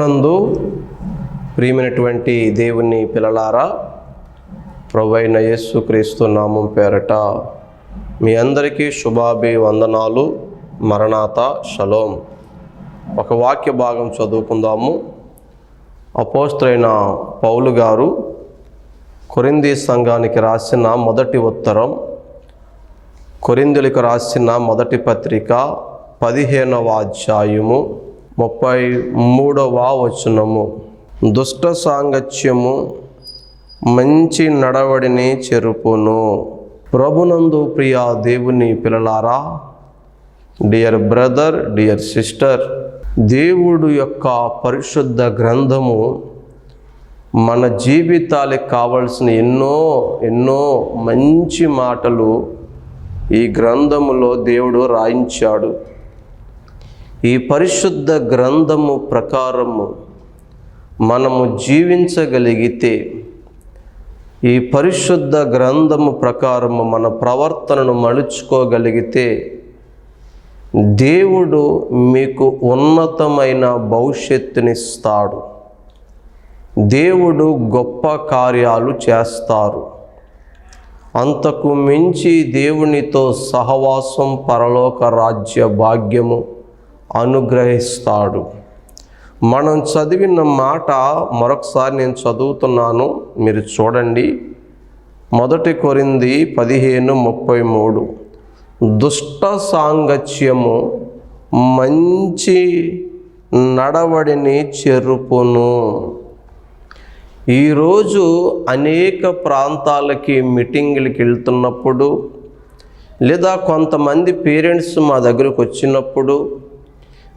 ప్రభునందు ప్రియమైనటువంటి దేవుని పిల్లలారా, ప్రభువైన యేసుక్రీస్తు నామం పేరట మీ అందరికీ శుభాభివందనాలు. మరణాత షలోం. ఒక వాక్య భాగం చదువుకుందాము. అపోస్తలుడైన పౌలు గారు కొరింథీ సంఘానికి రాసిన మొదటి ఉత్తరం, కొరింథీయులకు రాసిన మొదటి పత్రిక 15వ అధ్యాయము 33వ వచనము. దుష్ట సాంగత్యము మంచి నడవడిని చెరుపును. ప్రభునందు ప్రియ దేవుని పిల్లలారా, డియర్ బ్రదర్, డియర్ సిస్టర్, దేవుడు యొక్క పరిశుద్ధ గ్రంథము మన జీవితాలకు కావలసిన ఎన్నో మంచి మాటలు ఈ గ్రంథములో దేవుడు రాయించాడు. ఈ పరిశుద్ధ గ్రంథము ప్రకారము మనము జీవించగలిగితే, ఈ పరిశుద్ధ గ్రంథము ప్రకారము మన ప్రవర్తనను మలుచుకోగలిగితే, దేవుడు మీకు ఉన్నతమైన భవిష్యత్తునిస్తాడు. దేవుడు గొప్ప కార్యాలు చేస్తారు. అంతకు మించి దేవునితో సహవాసం, పరలోక రాజ్య భాగ్యము అనుగ్రహిస్తాడు. మనం చదివిన మాట మరొకసారి నేను చదువుతున్నాను, మీరు చూడండి. 1 కొరింథీ 15:33. దుష్ట సాంగత్యము మంచి నడవడిని చెరుపును. ఈరోజు అనేక ప్రాంతాలకి మీటింగులకి వెళ్తున్నప్పుడు, లేదా కొంతమంది పేరెంట్స్ మా దగ్గరకు వచ్చినప్పుడు,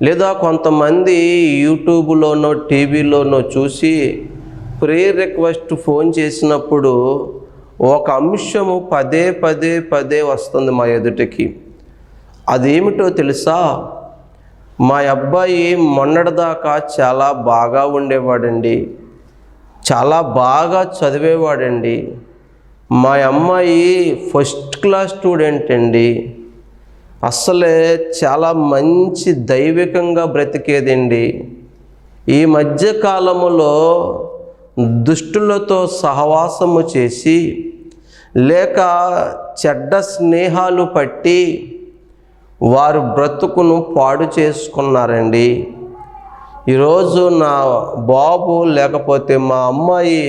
లేదా కొంతమంది యూట్యూబ్లోనో టీవీలోనో చూసి ప్రేయర్ రిక్వెస్ట్ ఫోన్ చేసినప్పుడు ఒక అంశము పదే వస్తుంది మా ఎదుటికి. అదేమిటో తెలుసా? మా అబ్బాయి మొన్నటిదాకా చాలా బాగా ఉండేవాడండి, చాలా బాగా చదివేవాడండి. మా అమ్మాయి ఫస్ట్ క్లాస్ స్టూడెంట్ అండి, అస్సలే చాలా మంచి దైవికంగా బ్రతికేదండి. ఈ మధ్యకాలములో దుష్టులతో సహవాసము చేసి, లేక చెడ్డ స్నేహాలు పట్టి వారు బ్రతుకును పాడు చేసుకున్నారండి. ఈరోజు నా బాబు లేకపోతే మా అమ్మాయి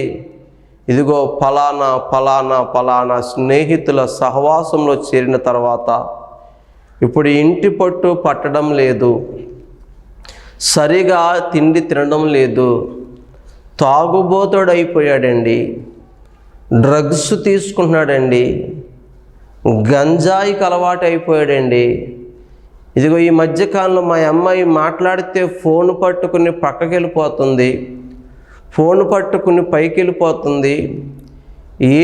ఇదిగో ఫలానా స్నేహితుల సహవాసంలో చేరిన తర్వాత ఇప్పుడు ఇంటి పట్టు పట్టడం లేదు, సరిగా తిండి తినడం లేదు, తాగుబోతుడు అయిపోయాడండి, డ్రగ్స్ తీసుకుంటున్నాడండి, గంజాయికి అలవాటు అయిపోయాడండి. ఇదిగో ఈ మధ్యకాలంలో మా అమ్మాయి మాట్లాడితే ఫోన్ పట్టుకుని పక్కకి వెళ్ళిపోతుంది, ఫోన్ పట్టుకుని పైకి వెళ్ళిపోతుంది,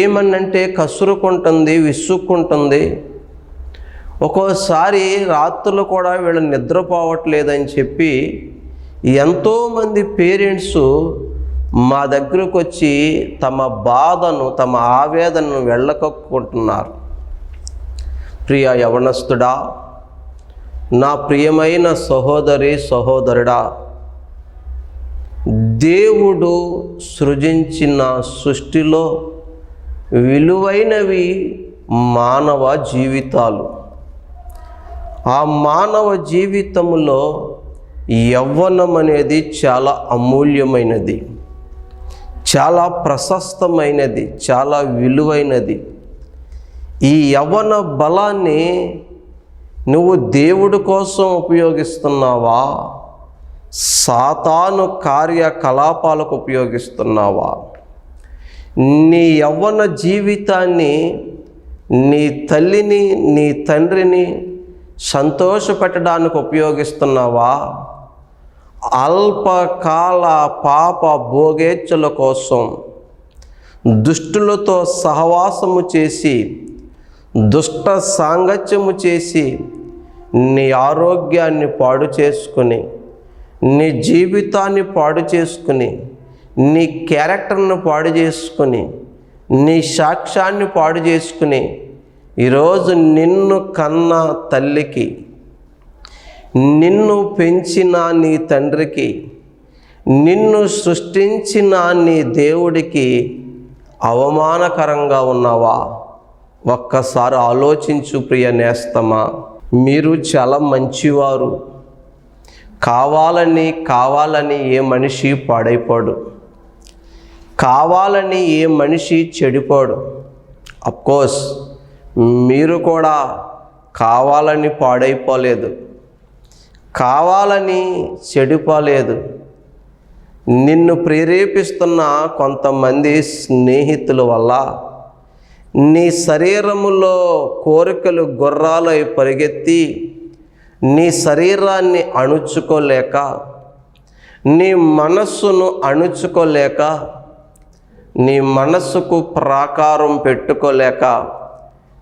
ఏమన్నంటే కసురుకుంటుంది, విసుక్కుంటుంది. ఒక్కోసారి రాత్రులు కూడా వీళ్ళు నిద్రపోవట్లేదని చెప్పి ఎంతోమంది పేరెంట్స్ మా దగ్గరకు వచ్చి తమ బాధను, తమ ఆవేదనను వెళ్ళకక్కుంటున్నారు. ప్రియ యవనస్తుడా, నా ప్రియమైన సహోదరి సహోదరుడా, దేవుడు సృజించిన సృష్టిలో విలువైనవి మానవ జీవితాలు. ఆ మానవ జీవితంలో యవ్వనం అనేది చాలా అమూల్యమైనది, చాలా ప్రశస్తమైనది, చాలా విలువైనది. ఈ యవ్వన బలాన్ని నువ్వు దేవుడి కోసం ఉపయోగిస్తున్నావా, సాతాను కార్యకలాపాలకు ఉపయోగిస్తున్నావా? నీ యవ్వన జీవితాన్ని నీ తల్లిని, నీ తండ్రిని సంతోషపెట్టడానికి ఉపయోగిస్తున్నావా? అల్పకాల పాప భోగేచ్ఛల కోసం దుష్టులతో సహవాసము చేసి, దుష్ట సాంగత్యము చేసి నీ ఆరోగ్యాన్ని పాడు చేసుకుని, నీ జీవితాన్ని పాడు చేసుకుని, నీ క్యారెక్టర్ను పాడు చేసుకుని, నీ సాక్ష్యాన్ని పాడు చేసుకుని ఈరోజు నిన్ను కన్న తల్లికి, నిన్ను పెంచిన నీ తండ్రికి, నిన్ను సృష్టించిన నీ దేవుడికి అవమానకరంగా ఉన్నావా? ఒక్కసారి ఆలోచించు ప్రియ నేస్తమా. మీరు చాలా మంచివారు. కావాలని ఏ మనిషి పాడైపోడు. కావాలని ఏ మనిషి చెడిపోడు. అఫ్కోర్స్ మీరు కూడా కావాలని పాడైపోలేదు, కావాలని చెడిపోలేదు. నిన్ను ప్రేరేపిస్తున్న కొంతమంది స్నేహితుల వల్ల నీ శరీరములో కోరికలు గుర్రాలై పరిగెత్తి నీ శరీరాన్ని అణుచుకోలేక, నీ మనస్సును అణుచుకోలేక, నీ మనస్సుకు ప్రాకారం పెట్టుకోలేక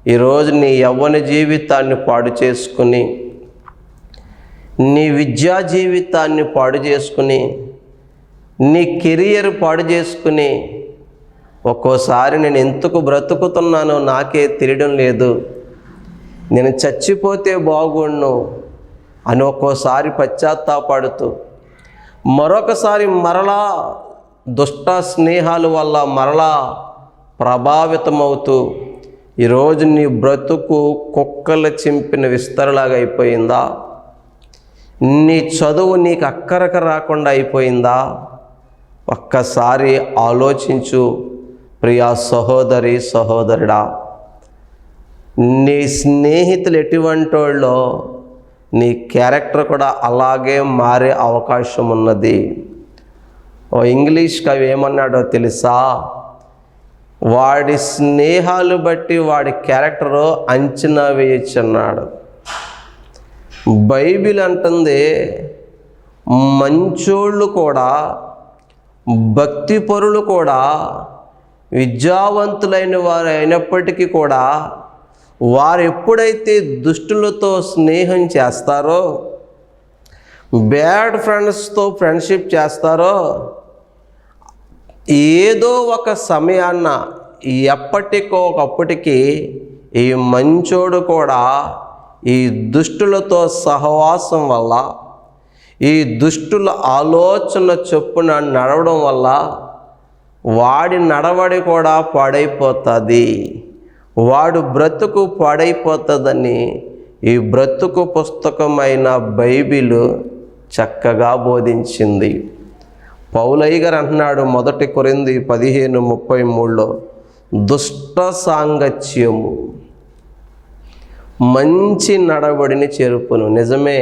ఈరోజు నీ యవ్వన జీవితాన్ని పాడు చేసుకుని, నీ విద్యా జీవితాన్ని పాడు చేసుకుని, నీ కెరియర్ పాడు చేసుకుని, ఒక్కోసారి నేను ఎందుకు బ్రతుకుతున్నానో నాకే తెలియడం లేదు, నేను చచ్చిపోతే బాగుండు అని ఒక్కోసారి పశ్చాత్తాపడుతూ, మరొకసారి మరలా దుష్ట స్నేహాల వల్ల మరలా ప్రభావితమవుతూ ఈరోజు నీ బ్రతుకు కుక్కలు చింపిన విస్తరలాగా అయిపోయిందా? నీ చదువు నీకు అక్కరకు రాకుండా అయిపోయిందా? ఒక్కసారి ఆలోచించు ప్రియా సహోదరి సహోదరుడా. నీ స్నేహితులు ఎటువంటి వాళ్ళో నీ క్యారెక్టర్ కూడా అలాగే మారే అవకాశం ఉన్నది. ఓ ఇంగ్లీష్ కవి ఏమన్నాడో తెలుసా? వాడి స్నేహాలు బట్టి వాడి క్యారెక్టరు అంచనా వేయచ్చు అన్నాడు. బైబిల్ అంటుంది మంచోళ్ళు కూడా, భక్తిపరులు కూడా, విద్యావంతులైన వారు అయినప్పటికీ కూడా వారు ఎప్పుడైతే దుష్టులతో స్నేహం చేస్తారో, బ్యాడ్ ఫ్రెండ్స్తో ఫ్రెండ్షిప్ చేస్తారో, ఏదో ఒక సమయాన్న ఎప్పటికో ఒకప్పటికి ఈ మంచోడు కూడా ఈ దుష్టులతో సహవాసం వల్ల, ఈ దుష్టుల ఆలోచన చొప్పున నడవడం వల్ల వాడి నడవడి కూడా పాడైపోతుంది, వాడు బ్రతుకు పాడైపోతుందని ఈ బ్రతుకు పుస్తకమైన బైబిల్ చక్కగా బోధించింది. పౌలయ్య గారు అంటున్నాడు 1 కొరింథీ 15:33లో, దుష్ట సాంగత్యము మంచి నడవడిని చెరుపును. నిజమే,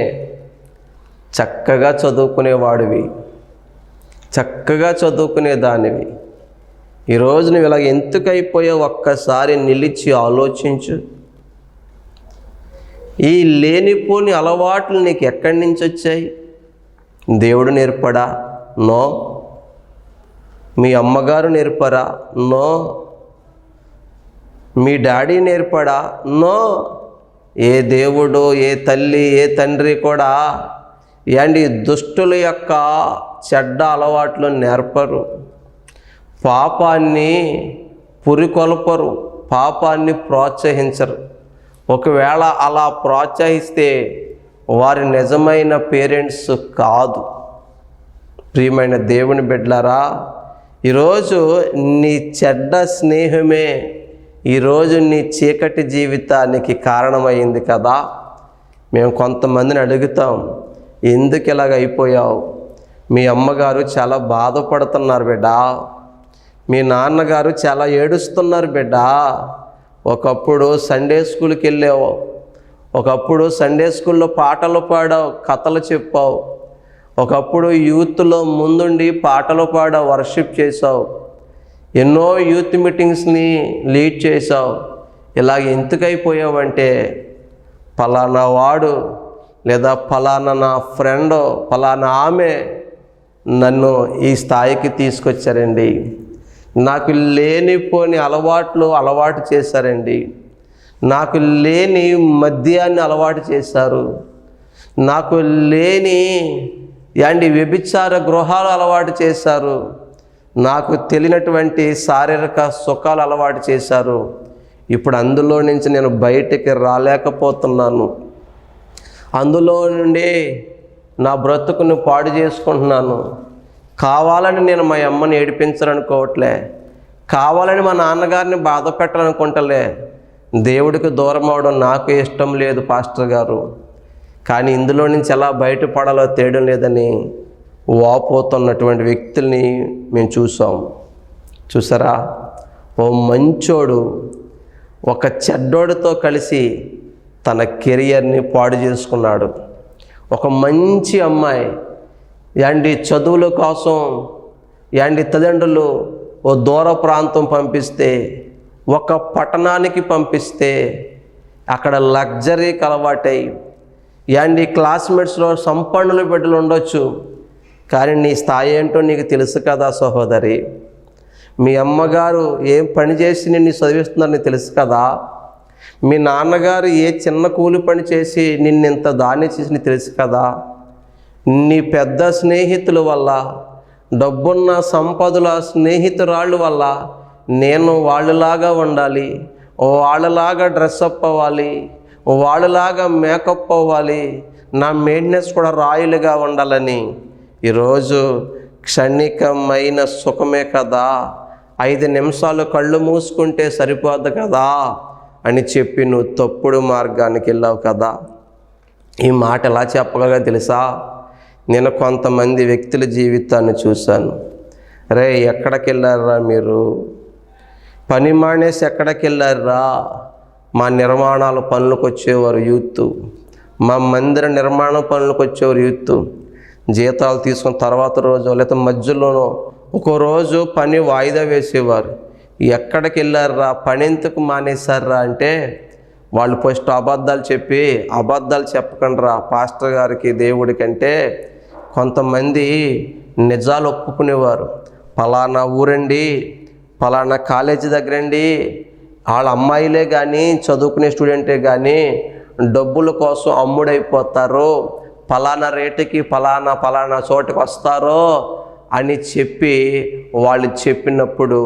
చక్కగా చదువుకునేవాడివి, చక్కగా చదువుకునేదానివి, ఈరోజు నువ్వు ఇలా ఎందుకైపోయావు ఒక్కసారి నిలిచి ఆలోచించు. ఈ లేనిపోని అలవాట్లు నీకు ఎక్కడి నుంచి వచ్చాయి? దేవుడు నేర్పడా? నో. మీ అమ్మగారు నేర్పరా? నో. మీ డాడీ నేర్పడా? నో. ఏ దేవుడు, ఏ తల్లి, ఏ తండ్రి కూడా ఏంటి దుష్టుల యొక్క చెడ్డ అలవాట్లు నేర్పరు. పాపాన్ని పురికొల్పరు, పాపాన్ని ప్రోత్సహించరు. ఒకవేళ అలా ప్రోత్సహిస్తే వారి నిజమైన పేరెంట్స్ కాదు. ప్రియమైన దేవుని బిడ్డలారా, ఈరోజు నీ చెడ్డ స్నేహమే ఈరోజు నీ చీకటి జీవితానికి కారణమైంది కదా. మేము కొంతమందిని అడుగుతాం, ఎందుకు ఇలాగ అయిపోయావు? మీ అమ్మగారు చాలా బాధపడుతున్నారు బిడ్డ, మీ నాన్నగారు చాలా ఏడుస్తున్నారు బిడ్డ. ఒకప్పుడు సండే స్కూల్కి వెళ్ళావు, ఒకప్పుడు సండే స్కూల్లో పాటలు పాడావు, కథలు చెప్పావు, ఒకప్పుడు యూత్లో ముందుండి పాటలు పాడావు, వర్షిప్ చేసావు, ఎన్నో యూత్ మీటింగ్స్ని లీడ్ చేసావు. ఇలాగ ఎందుకైపోయావంటే ఫలానా వాడు లేదా ఫలానా నా ఫ్రెండో ఫలానా ఆమె నన్ను ఈ స్థాయికి తీసుకొచ్చారండి, నాకు లేనిపోని అలవాటు చేశారండి, నాకు లేని మద్యాన్ని అలవాటు చేశారు, నాకు లేని వ్యభిచార గృహాలు అలవాటు చేశారు, నాకు తెలియనటువంటి శారీరక సుఖాలు అలవాటు చేశారు. ఇప్పుడు అందులో నుంచి నేను బయటికి రాలేకపోతున్నాను, అందులో నుండి నా బ్రతుకును పాడు చేసుకుంటున్నాను. కావాలని నేను మా అమ్మని ఏడిపించాలనుకోవట్లే, కావాలని మా నాన్నగారిని బాధ పెట్టాలనుకుంటలే. దేవుడికి దూరం అవడం నాకు ఇష్టం లేదు పాస్టర్ గారు, కానీ ఇందులో నుంచి ఎలా బయటపడాలో తేయడం లేదని వాపోతున్నటువంటి వ్యక్తుల్ని మేము చూసాం. చూసారా, ఓ మంచోడు ఒక చెడ్డోడితో కలిసి తన కెరియర్ని పాడు చేసుకున్నాడు. ఒక మంచి అమ్మాయి చదువుల కోసం తల్లిదండ్రులు ఓ దూర ప్రాంతం పంపిస్తే, ఒక పట్టణానికి పంపిస్తే అక్కడ లగ్జరీకి అలవాటై క్లాస్మేట్స్లో సంపన్నుల బిడ్డలు ఉండొచ్చు, కానీ నీ స్థాయి ఏంటో నీకు తెలుసు కదా సహోదరి. మీ అమ్మగారు ఏం పని చేసి నిన్ను చదివిస్తున్నారని తెలుసు కదా. మీ నాన్నగారు ఏ చిన్న కూలి పని చేసి నిన్నింత దాన్ని చేసి తెలుసు కదా. నీ పెద్ద స్నేహితుల వల్ల, డబ్బున్న సంపదల స్నేహితురాళ్ళ వల్ల నేను వాళ్ళలాగా ఉండాలి, వాళ్ళలాగా డ్రెస్అప్ అవ్వాలి, వాళ్ళలాగా మేకప్ అవ్వాలి, నా మెయింటెనెన్స్ కూడా రాయలుగా ఉండాలని ఈరోజు క్షణికమైన సుఖమే కదా, 5 నిమిషాలు కళ్ళు మూసుకుంటే సరిపోదు కదా అని చెప్పి నువ్వు తప్పుడు మార్గానికి వెళ్ళావు కదా. ఈ మాట ఎలా చెప్పగలగా తెలుసా? నేను కొంతమంది వ్యక్తుల జీవితాన్ని చూశాను. రే, ఎక్కడికి వెళ్ళారా మీరు? పని మానేసి ఎక్కడికి వెళ్ళారా? మా నిర్మాణాల పనులకు వచ్చేవారు యూత్, మా మందిర నిర్మాణం పనులకు వచ్చేవారు యూత్. జీతాలు తీసుకున్న తర్వాత రోజు లేదా మధ్యలోనో ఒక రోజు పని వాయిదా వేసేవారు. ఎక్కడికి వెళ్ళారా, పని ఎందుకు మానేశారా అంటే వాళ్ళు ఫస్ట్ అబద్ధాలు చెప్పకండి రా పాస్టర్ గారికి దేవుడికి అంటే కొంతమంది నిజాలు ఒప్పుకునేవారు. పలానా ఊరండి, పలానా కాలేజీ దగ్గరండి, వాళ్ళ అమ్మాయిలే కానీ చదువుకునే స్టూడెంటే కానీ డబ్బుల కోసం అమ్ముడైపోతారు, పలానా రేటుకి పలానా చోటుకి వస్తారో అని చెప్పి వాళ్ళు చెప్పినప్పుడు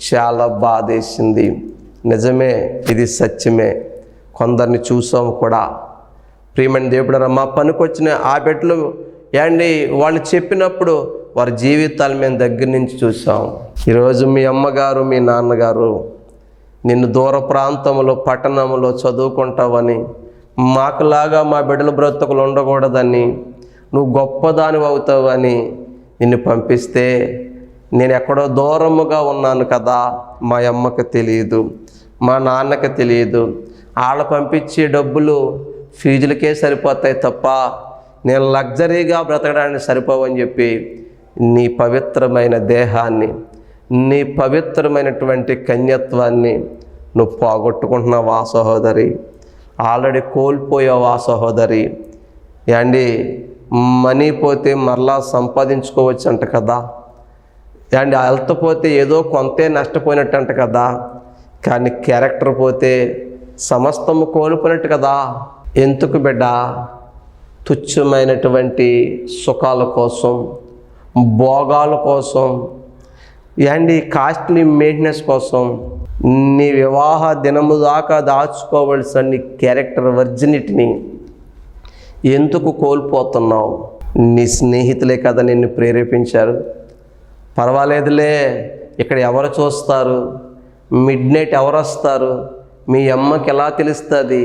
చాలా బాధేసింది. నిజమే, ఇది సత్యమే. కొందరిని చూసాం కూడా. ప్రియమైన దేవుడు, మా పనికి వచ్చిన ఆ బిడ్డలు వాళ్ళు చెప్పినప్పుడు వారి జీవితాలు మేము దగ్గర నుంచి చూసాం. ఈరోజు మీ అమ్మగారు మీ నాన్నగారు నిన్ను దూర ప్రాంతంలో పట్టణంలో చదువుకుంటావని, మాకులాగా మా బిడ్డల బ్రతుకులు ఉండకూడదని, నువ్వు గొప్పదాని అవుతావని నిన్ను పంపిస్తే నేను ఎక్కడో దూరముగా ఉన్నాను కదా. మా అమ్మకి తెలియదు, మా నాన్నకి తెలియదు. వాళ్ళ పంపించే డబ్బులు ఫీజులకే సరిపోతాయి తప్ప నేను లగ్జరీగా బ్రతకడానికి సరిపోవని చెప్పి నీ పవిత్రమైన దేహాన్ని, నీ పవిత్రమైనటువంటి కన్యత్వాన్ని నువ్వు పోగొట్టుకుంటున్నావా సహోదరి? ఆల్రెడీ కోల్పోయావా సహోదరి? మనీ పోతే మరలా సంపాదించుకోవచ్చు అంట కదా. హెల్త్ పోతే ఏదో కొంతే నష్టపోయినట్టు అంట కదా. కానీ క్యారెక్టర్ పోతే సమస్తము కోల్పోయినట్టు కదా. ఎందుకు బిడ్డ? తుచ్చమైనటువంటి సుఖాల కోసం, భోగాల కోసం, కాస్ట్లీ మెయింటెనెన్స్ కోసం నీ వివాహ దినము దాకా దాచుకోవలసిన నీ క్యారెక్టర్ వర్జినిటీని ఎందుకు కోల్పోతున్నావు? నీ స్నేహితులే కదా నిన్ను ప్రేరేపించారు. పర్వాలేదులే, ఇక్కడ ఎవరు చూస్తారు, మిడ్ నైట్ ఎవరు వస్తారు, మీ అమ్మకి ఎలా తెలుస్తుంది,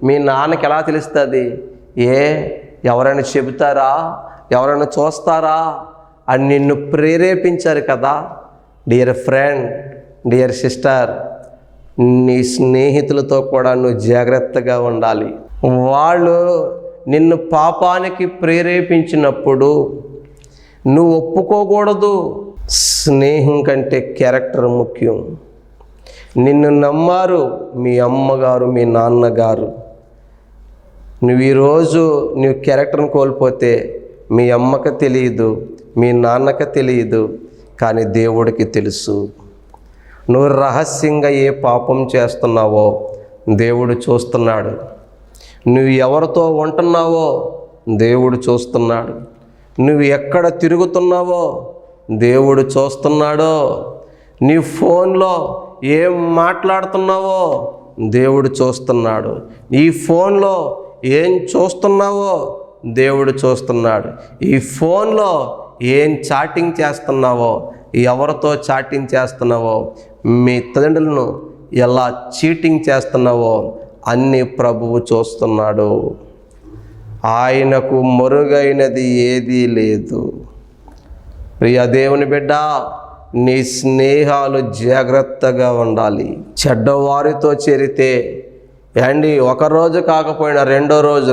మీ నాన్నకి ఎలా తెలుస్తుంది, ఎవరైనా చెబుతారా, ఎవరైనా చూస్తారా అని నిన్ను ప్రేరేపించారు కదా. డియర్ ఫ్రెండ్, డియర్ సిస్టర్, నీ స్నేహితులతో కూడా నువ్వు జాగ్రత్తగా ఉండాలి. వాళ్ళు నిన్ను పాపానికి ప్రేరేపించినప్పుడు నువ్వు ఒప్పుకోకూడదు. స్నేహం కంటే క్యారెక్టర్ ముఖ్యం. నిన్ను నమ్మారు మీ అమ్మగారు మీ నాన్నగారు. నువ్వు ఈరోజు నువ్వు క్యారెక్టర్ని కోల్పోతే మీ అమ్మకి తెలియదు, మీ నాన్నకి తెలియదు, కానీ దేవుడికి తెలుసు. నువ్వు రహస్యంగా ఏ పాపం చేస్తున్నావో దేవుడు చూస్తున్నాడు. నువ్వు ఎవరితో ఉంటున్నావో దేవుడు చూస్తున్నాడు. నువ్వు ఎక్కడ తిరుగుతున్నావో దేవుడు చూస్తున్నాడో. నీ ఫోన్లో ఏం మాట్లాడుతున్నావో దేవుడు చూస్తున్నాడు. ఈ ఫోన్లో ఏం చూస్తున్నావో దేవుడు చూస్తున్నాడు. ఈ ఫోన్లో ఏం చాటింగ్ చేస్తున్నావో, ఎవరితో చాటింగ్ చేస్తున్నావో, మీ తల్లిదండ్రులను ఎలా చీటింగ్ చేస్తున్నావో అన్ని ప్రభువు చూస్తున్నాడు. ఆయనకు మరుగైనది ఏదీ లేదు. ప్రియ దేవుని బిడ్డ, నీ స్నేహాలు జాగ్రత్తగా ఉండాలి. చెడ్డవారితో చేరితే ఒకరోజు కాకపోయినా రెండో రోజు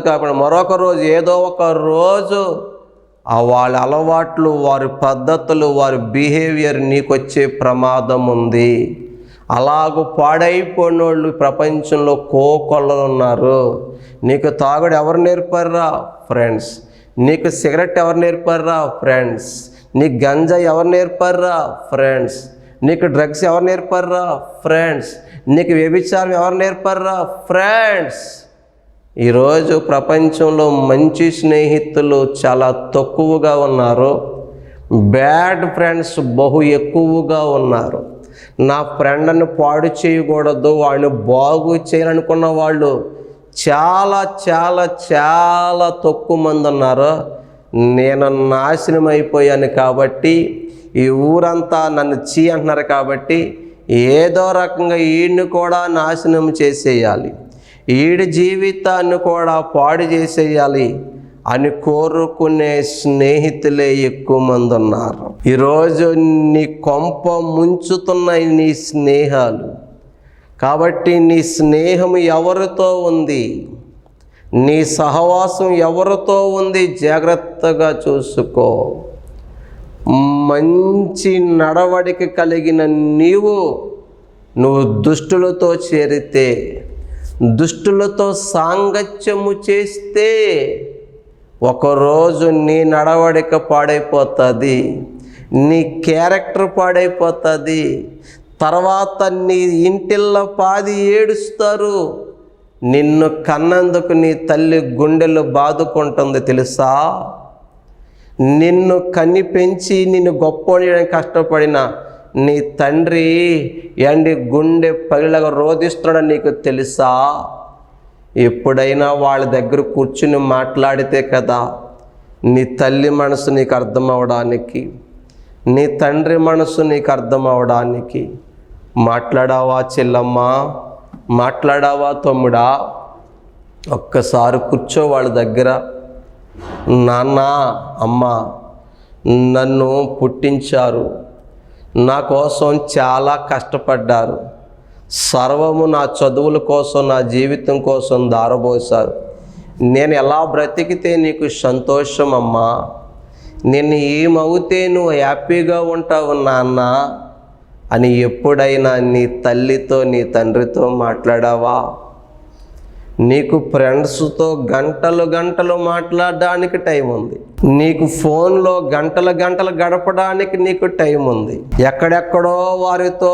కాకపోయినా మరొక రోజు, ఏదో ఒక రోజు వాళ్ళ అలవాట్లు, వారి పద్ధతులు, వారి బిహేవియర్ నీకు వచ్చే ప్రమాదం ఉంది. అలాగూ పాడైపోయిన వాళ్ళు ప్రపంచంలో కోకొల్లలు ఉన్నారు. నీకు తాగుడు ఎవరు నేర్పారా? ఫ్రెండ్స్. నీకు సిగరెట్ ఎవరు నేర్పారా? ఫ్రెండ్స్. నీకు గంజా ఎవరు నేర్పారా? ఫ్రెండ్స్. నీకు డ్రగ్స్ ఎవరు నేర్పారా? ఫ్రెండ్స్. నీకు వ్యభిచారం ఎవరు నేర్పారా? ఫ్రెండ్స్. ఈరోజు ప్రపంచంలో మంచి స్నేహితులు చాలా తక్కువగా ఉన్నారు, బ్యాడ్ ఫ్రెండ్స్ బహు ఎక్కువగా ఉన్నారు. నా ఫ్రెండ్ని పాడు చేయకూడదు, వాడిని బాగు చేయాలనుకున్న వాళ్ళు చాలా చాలా చాలా తక్కువ మంది ఉన్నారు. నేను నాశనం అయిపోయాను కాబట్టి, ఈ ఊరంతా నన్ను చీ అంటున్నారు కాబట్టి ఏదో రకంగా ఈయన్ని కూడా నాశనం చేసేయాలి, ఈడి జీవితాన్ని కూడా పాడు చేసేయాలి అని కోరుకునే స్నేహితులే ఎక్కువ మంది ఉన్నారు. ఈరోజు నీ కొంప ముంచుతున్నాయి నీ స్నేహాలు. కాబట్టి నీ స్నేహం ఎవరితో ఉంది, నీ సహవాసం ఎవరితో ఉంది జాగ్రత్తగా చూసుకో. మంచి నడవడిక కలిగిన నువ్వు దుష్టులతో చేరితే, దుష్టులతో సాంగత్యము చేస్తే ఒకరోజు నీ నడవడిక పాడైపోతుంది, నీ క్యారెక్టర్ పాడైపోతుంది. తర్వాత నీ ఇంటిల్లో పాది ఏడుస్తారు. నిన్ను కన్నందుకు నీ తల్లి గుండెలు బాదుకుంటుంది తెలుసా? నిన్ను కన్ని పెంచి నిన్ను గొప్ప కష్టపడిన నీ తండ్రి గుండె పగిలగా రోధిస్తున్నాడని నీకు తెలుసా? ఎప్పుడైనా వాళ్ళ దగ్గర కూర్చుని మాట్లాడితే కదా నీ తల్లి మనసు నీకు అర్థం అవడానికి, నీ తండ్రి మనసు నీకు అర్థం అవడానికి. మాట్లాడావా చెల్లమ్మ, మాట్లాడావా తమ్ముడా? ఒక్కసారి కూర్చో వాళ్ళ దగ్గర. నాన్న, అమ్మ నన్ను పుట్టించారు, నా కోసం చాలా కష్టపడ్డారు, సర్వము నా చదువుల కోసం, నా జీవితం కోసం దారబోసారు. నేను ఎలా బ్రతికితే నీకు సంతోషం అమ్మా? నేను ఏమవుతే నువ్వు హ్యాపీగా ఉంటావు నాన్న అని ఎప్పుడైనా నీ తల్లితో నీ తండ్రితో మాట్లాడావా? నీకు ఫ్రెండ్స్తో గంటలు గంటలు మాట్లాడడానికి టైం ఉంది, నీకు ఫోన్లో గంటలు గంటలు గడపడానికి నీకు టైం ఉంది, ఎక్కడెక్కడో వారితో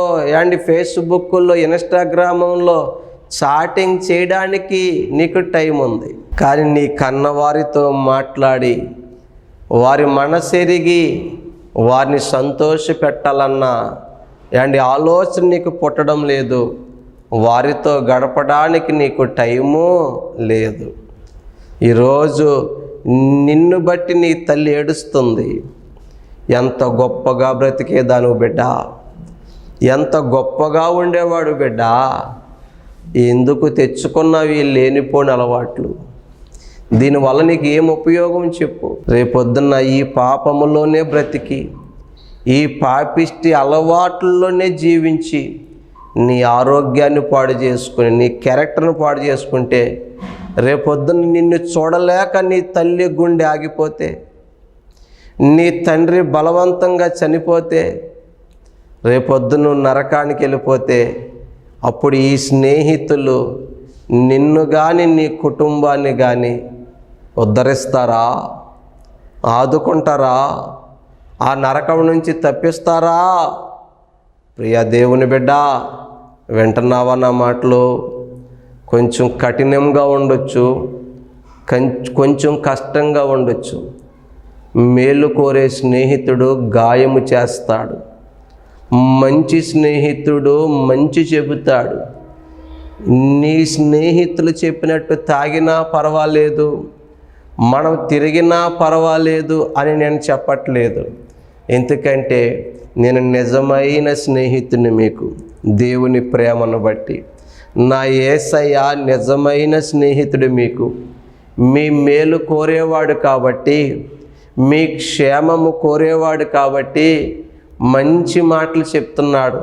ఫేస్బుక్లో ఇన్స్టాగ్రామంలో చాటింగ్ చేయడానికి నీకు టైం ఉంది. కానీ నీ కన్నవారితో మాట్లాడి వారి మనసెరిగి వారిని సంతోష పెట్టాలన్న ఆలోచన నీకు పుట్టడం లేదు. వారితో గడపడానికి నీకు టైము లేదు. ఈరోజు నిన్ను బట్టి నీ తల్లి ఏడుస్తుంది. ఎంత గొప్పగా బ్రతికేదాను బిడ్డ, ఎంత గొప్పగా ఉండేవాడు బిడ్డ, ఎందుకు తెచ్చుకున్నవి లేనిపోని అలవాట్లు? దీనివల్ల నీకు ఏం ఉపయోగం చెప్పు? రేపొద్దున్న ఈ పాపములోనే బ్రతికి, ఈ పాపిష్టి అలవాట్లలోనే జీవించి నీ ఆరోగ్యాన్ని పాడు చేసుకుని, నీ క్యారెక్టర్ను పాడు చేసుకుంటే, రేపొద్దున నిన్ను చూడలేక నీ తల్లి గుండె ఆగిపోతే, నీ తండ్రి బలవంతంగా చనిపోతే, రేపొద్దున నరకానికి వెళ్ళిపోతే, అప్పుడు ఈ స్నేహితులు నిన్ను కానీ నీ కుటుంబాన్ని కానీ ఉద్ధరిస్తారా? ఆదుకుంటారా? ఆ నరకం నుంచి తప్పిస్తారా? ప్రియ దేవుని బిడ్డ, వింటున్నావా నా మాటలు? కొంచెం కఠినంగా ఉండొచ్చు, కొంచెం కష్టంగా ఉండొచ్చు. మేలు కోరే స్నేహితుడు గాయము చేస్తాడు, మంచి స్నేహితుడు మంచి చెబుతాడు. నీ స్నేహితులు చెప్పినట్టు తాగినా పర్వాలేదు, మనం తిరిగినా పర్వాలేదు అని నేను చెప్పట్లేదు. ఎందుకంటే నేను నిజమైన స్నేహితుని మీకు, దేవుని ప్రేమను బట్టి. నా యేసయ్య నిజమైన స్నేహితుడు మీకు, మీ మేలు కోరేవాడు కాబట్టి, మీ క్షేమము కోరేవాడు కాబట్టి మంచి మాటలు చెప్తున్నాడు.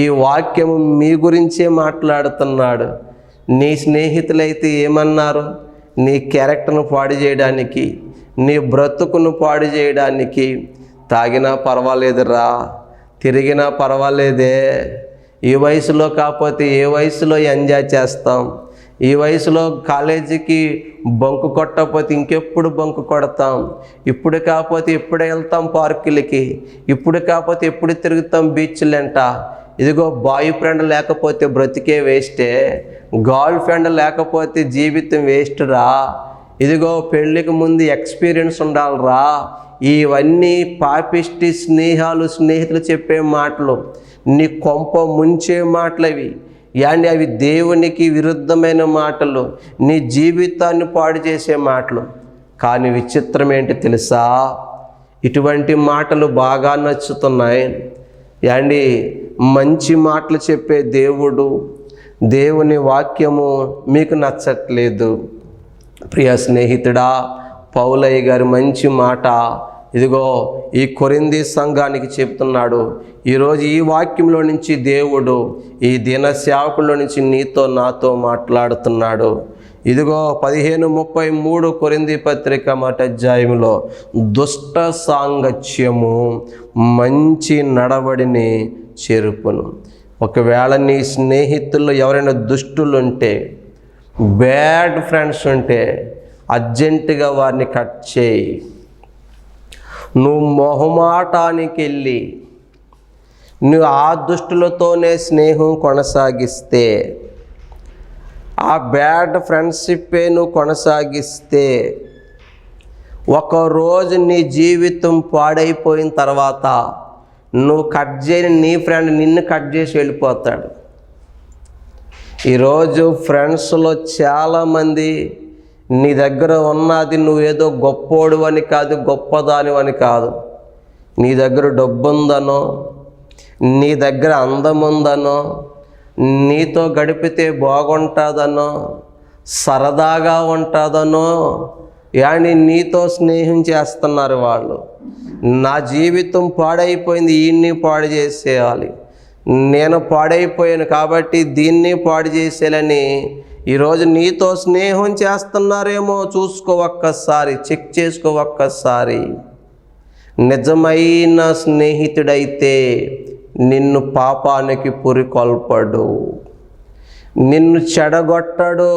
ఈ వాక్యము మీ గురించే మాట్లాడుతున్నాడు. నీ స్నేహితులైతే ఏమన్నారు? నీ క్యారెక్టర్ను పాడు చేయడానికి, నీ బ్రతుకును పాడు చేయడానికి. తాగినా పర్వాలేదురా, తిరిగినా పర్వాలేదే, ఈ వయసులో కాకపోతే ఏ వయసులో ఎంజాయ్ చేస్తాం, ఈ వయసులో కాలేజీకి బంకు కొట్టకపోతే ఇంకెప్పుడు బంకు కొడతాం, ఇప్పుడు కాకపోతే ఎప్పుడు వెళ్తాం పార్కులకి, ఇప్పుడు కాకపోతే ఎప్పుడు తిరుగుతాం బీచ్లంట. ఇదిగో బాయ్ ఫ్రెండ్ లేకపోతే బ్రతికే వేస్టే, గర్ల్ ఫ్రెండ్ లేకపోతే జీవితం వేస్ట్ రా. ఇదిగో పెళ్ళికి ముందు ఎక్స్పీరియన్స్ ఉండాలిరా. ఇవన్నీ పాపిష్టి స్నేహితులు చెప్పే మాటలు, నీ కొంప ముంచే మాటలు అవి. యాండి అవి దేవునికి విరుద్ధమైన మాటలు, నీ జీవితాన్ని పాడు చేసే మాటలు. కానీ విచిత్రం ఏంటి తెలుసా? ఇటువంటి మాటలు బాగా నచ్చుతున్నాయి. యాండి మంచి మాటలు చెప్పే దేవుడు, దేవుని వాక్యము మీకు నచ్చట్లేదు. ప్రియ స్నేహితుడా, పౌలయ్య గారి మంచి మాట ఇదిగో ఈ కొరింథీ సంఘానికి చెప్తున్నాడు. ఈరోజు ఈ వాక్యంలో నుంచి దేవుడు ఈ దిన సేవకుల్లో నుంచి నీతో నాతో మాట్లాడుతున్నాడు. ఇదిగో 15:33 కొరింథీ పత్రిక మొదటి అధ్యాయంలో దుష్ట సాంగత్యము మంచి నడవడిని చెరుపును. ఒకవేళ నీ స్నేహితుల్లో ఎవరైనా దుష్టులుంటే, బ్యాడ్ ఫ్రెండ్స్ ఉంటే అర్జెంటుగా వారిని కట్ చేయి. నువ్వు మొహమాటానికి వెళ్ళి నువ్వు ఆ దుష్టులతోనే స్నేహం కొనసాగిస్తే, ఆ బ్యాడ్ ఫ్రెండ్షిప్పే నువ్వు కొనసాగిస్తే, ఒకరోజు నీ జీవితం పాడైపోయిన తర్వాత నువ్వు కట్ చేయని నీ ఫ్రెండ్ నిన్ను కట్ చేసి వెళ్ళిపోతాడు. ఈరోజు ఫ్రెండ్స్లో చాలామంది నీ దగ్గర ఉన్నది నువ్వేదో గొప్పోడు అని కాదు, గొప్పదాని అని కాదు. నీ దగ్గర డబ్బు ఉందనో, నీ దగ్గర అందం ఉందనో, నీతో గడిపితే బాగుంటుందనో, సరదాగా ఉంటుందనో కానీ నీతో స్నేహం చేస్తున్నారు వాళ్ళు. నా జీవితం పాడైపోయింది, ఈయన్ని పాడు చేసేయాలి, నేను పాడైపోయాను కాబట్టి దీన్ని పాడు చేసేయాలని ఈరోజు నీతో స్నేహం చేస్తున్నారేమో. చూసుకో ఒక్కసారి, చెక్ చేసుకో ఒక్కసారి. నిజమైన స్నేహితుడైతే నిన్ను పాపానికి పురికొల్పడు, నిన్ను చెడగొట్టదు,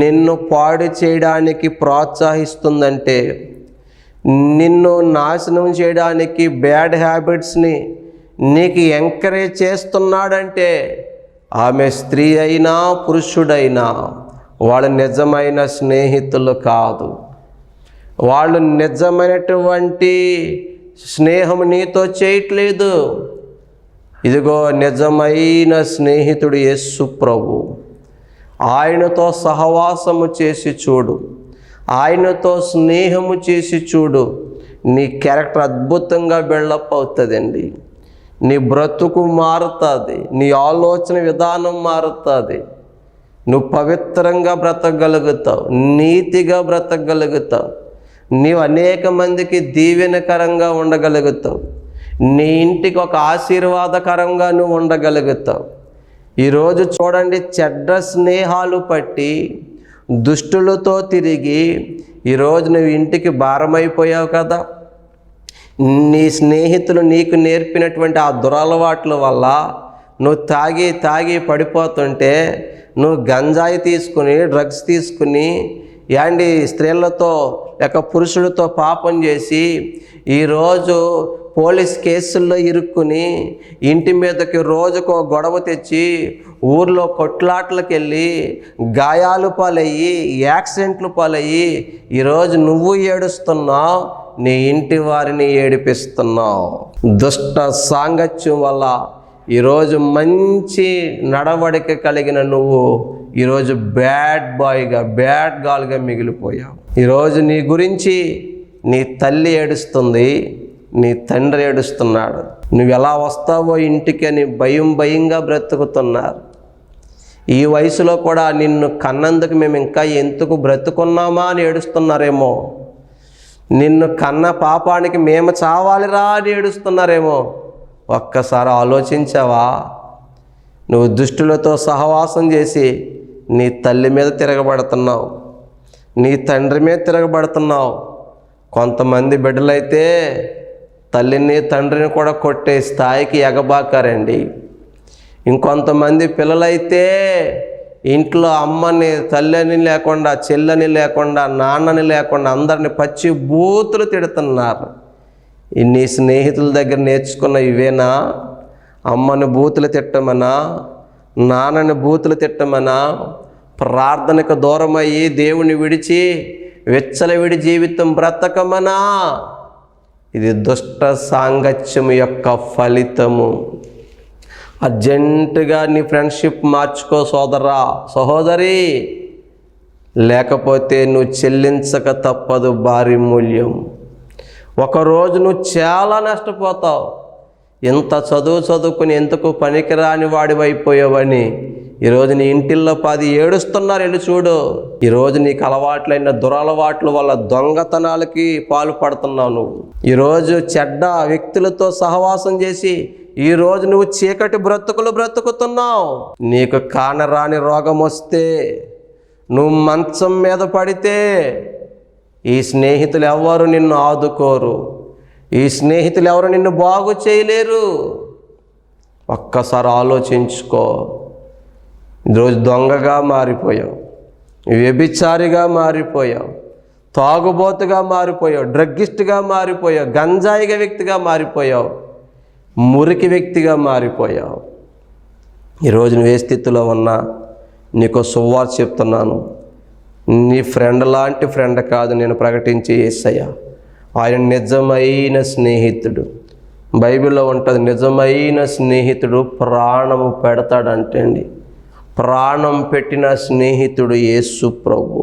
నిన్ను పాడు చేయడానికి ప్రోత్సహిస్తుందంటే, నిన్ను నాశనం చేయడానికి బ్యాడ్ హ్యాబిట్స్ని నీకు ఎంకరేజ్ చేస్తున్నాడంటే, ఆమె స్త్రీ అయినా పురుషుడైనా వాళ్ళు నిజమైన స్నేహితులు కాదు. వాళ్ళు నిజమైనటువంటి స్నేహం నీతో చేయట్లేదు. ఇదిగో నిజమైన స్నేహితుడు యేసు ప్రభు. ఆయనతో సహవాసము చేసి చూడు, ఆయనతో స్నేహము చేసి చూడు. నీ క్యారెక్టర్ అద్భుతంగా బిల్డప్ అవుతుందండి. నీ బ్రతుకు మారుతుంది, నీ ఆలోచన విధానం మారుతుంది. నువ్వు పవిత్రంగా బ్రతకగలుగుతావు, నీతిగా బ్రతకగలుగుతావు. నీవు అనేక మందికి దీవెనకరంగా ఉండగలుగుతావు. నీ ఇంటికి ఒక ఆశీర్వాదకరంగా నువ్వు ఉండగలుగుతావు. ఈరోజు చూడండి, చెడ్డ స్నేహాలు పట్టి దుష్టులతో తిరిగి ఈరోజు నువ్వు ఇంటికి భారమైపోయావు కదా. నీ స్నేహితులు నీకు నేర్పినటువంటి ఆ దురలవాట్ల వల్ల నువ్వు తాగి పడిపోతుంటే, నువ్వు గంజాయి తీసుకుని, డ్రగ్స్ తీసుకుని, యాండి స్త్రీలతో లేక పురుషుడితో పాపం చేసి ఈరోజు పోలీస్ కేసుల్లో ఇరుక్కుని, ఇంటి మీదకి రోజుకో గొడవ తెచ్చి, ఊర్లో కొట్లాట్లకు వెళ్ళి, గాయాలు పాలయ్యి, యాక్సిడెంట్లు పాలయ్యి ఈరోజు నువ్వు ఏడుస్తున్నావు, నీ ఇంటి వారిని ఏడిపిస్తున్నావు. దుష్ట సాంగత్యం వల్ల ఈరోజు మంచి నడవడిక కలిగిన నువ్వు ఈరోజు బ్యాడ్ బాయ్గా, బ్యాడ్ గర్ల్గా మిగిలిపోయావు. ఈరోజు నీ గురించి నీ తల్లి ఏడుస్తుంది, నీ తండ్రి ఏడుస్తున్నాడు. నువ్వు ఎలా వస్తావో ఇంటికి అని భయంగా బ్రతుకుతున్నారు. ఈ వయసులో కూడా నిన్ను కన్నందుకు మేము ఇంకా ఎందుకు బ్రతుకున్నామా అని ఏడుస్తున్నారేమో. నిన్ను కన్న పాపానికి మేము చావాలిరా అని ఏడుస్తున్నారేమో. ఒక్కసారి ఆలోచించావా? నువ్వు దుష్టులతో సహవాసం చేసి నీ తల్లి మీద తిరగబడుతున్నావు, నీ తండ్రి మీద తిరగబడుతున్నావు. కొంతమంది బిడ్డలైతే తల్లిని తండ్రిని కూడా కొట్టే స్థాయికి ఎగబాకారండి. ఇంకొంతమంది పిల్లలైతే ఇంట్లో అమ్మని, తల్లిని లేకుండా, చెల్లని లేకుండా, నాన్నని లేకుండా అందరిని పచ్చి బూతులు తిడుతున్నారు. నీ స్నేహితుల దగ్గర నేర్చుకున్న ఇవేనా? అమ్మని బూతులు తిట్టమనా, నాన్నని బూతులు తిట్టమనా, ప్రార్థనకు దూరమయ్యి దేవుని విడిచి విచ్చలవిడి జీవితం బ్రతకమనా? ఇది దుష్ట సాంగత్యం యొక్క ఫలితము. అర్జెంటుగా నీ ఫ్రెండ్షిప్ మార్చుకో సోదరా, సహోదరి. లేకపోతే నువ్వు చెల్లించక తప్పదు భారీ మూల్యం. ఒకరోజు నువ్వు చాలా నష్టపోతావు. ఇంత చదువుకుని ఎందుకు పనికిరాని వాడివైపోయావని ఈరోజు నీ ఇంటిల్లో 10 ఏడుస్తున్నారు. వెళ్ళి చూడు. ఈరోజు నీకు అలవాట్లైన దురలవాట్ల వల్ల దొంగతనాలకి పాల్పడుతున్నావు నువ్వు. ఈరోజు చెడ్డ వ్యక్తులతో సహవాసం చేసి ఈరోజు నువ్వు చీకటి బ్రతుకులు బ్రతుకుతున్నావు. నీకు కానరాని రోగం వస్తే, నువ్వు మంచం మీద పడితే ఈ స్నేహితులు ఎవరు నిన్ను ఆదుకోరు, ఈ స్నేహితులు ఎవరు నిన్ను బాగు చేయలేరు. ఒక్కసారి ఆలోచించుకో. ఈరోజు దొంగగా మారిపోయావు, వ్యభిచారిగా మారిపోయావు, తాగుబోతుగా మారిపోయావు, డ్రగ్గిస్ట్గా మారిపోయావు, గంజాయిగా వ్యక్తిగా మారిపోయావు, మురికి వ్యక్తిగా మారిపోయావు. ఈరోజు నువ్వు ఏ స్థితిలో ఉన్నా నీకు సువార్త చెప్తున్నాను. నీ ఫ్రెండ్ లాంటి ఫ్రెండ్ కాదు నేను ప్రకటించే యేసయ్య. ఆయన నిజమైన స్నేహితుడు. బైబిల్లో ఉంటుంది, నిజమైన స్నేహితుడు ప్రాణము పెడతాడంటే అండి. ప్రాణం పెట్టిన స్నేహితుడు యేసు ప్రభు,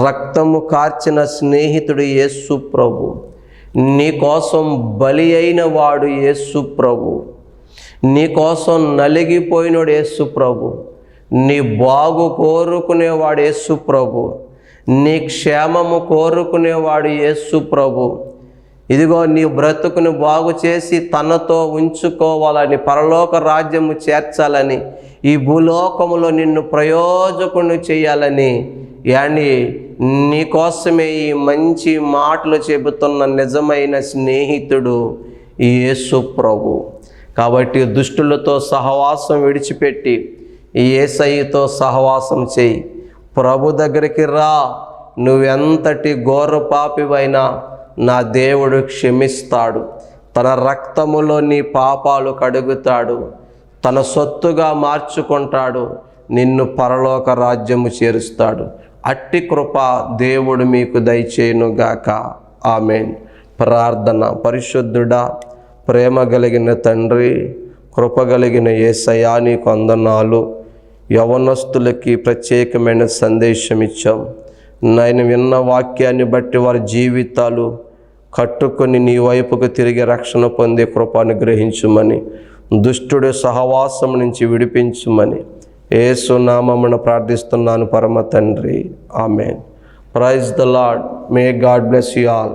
రక్తము కార్చిన స్నేహితుడు యేసు ప్రభు, నీ కోసం బలి అయిన వాడు యేసు ప్రభు, నీ కోసం నలిగిపోయినోడు యేసు ప్రభు, నీ బాగు కోరుకునేవాడు యేసు ప్రభు, నీ క్షేమము కోరుకునేవాడు యేసు ప్రభు. ఇదిగో నీ బ్రతుకును బాగు చేసి తనతో ఉంచుకోవాలని, పరలోక రాజ్యము చేర్చాలని, ఈ భూలోకములో నిన్ను ప్రయోజకుని చేయాలని అని నీకోసమే ఈ మంచి మాటలు చెబుతున్న నిజమైన స్నేహితుడు యేసు ప్రభు. కాబట్టి దుష్టులతో సహవాసం విడిచిపెట్టి యేసయ్యతో సహవాసం చేయి. ప్రభు దగ్గరికి రా. నువ్వెంతటి ఘోర పాపివైనా నా దేవుడు క్షమిస్తాడు. తన రక్తములో నీ పాపాలు కడుగుతాడు. తన సొత్తుగా మార్చుకుంటాడు. నిన్ను పరలోక రాజ్యము చేరుస్తాడు. అట్టి కృప దేవుడు మీకు దయచేయునుగాక. ఆమేన్. ప్రార్థన. పరిశుద్ధుడా, ప్రేమ కలిగిన తండ్రి, కృప కలిగిన యేసయ్యా, నీకు వందనాలు. యవనస్తులకి ప్రత్యేకమైన సందేశం ఇచ్చాం. నేను విన్న వాక్యాన్ని బట్టి వారి జీవితాలు కట్టుకొని నీ వైపుకు తిరిగి రక్షణ పొందే కృపను గ్రహించుమని, దుష్టుడి సహవాసం నుంచి విడిపించుమని యేసు నామమున ప్రార్థిస్తున్నాను పరమ తండ్రి. Amen. Praise the Lord. May God bless you all.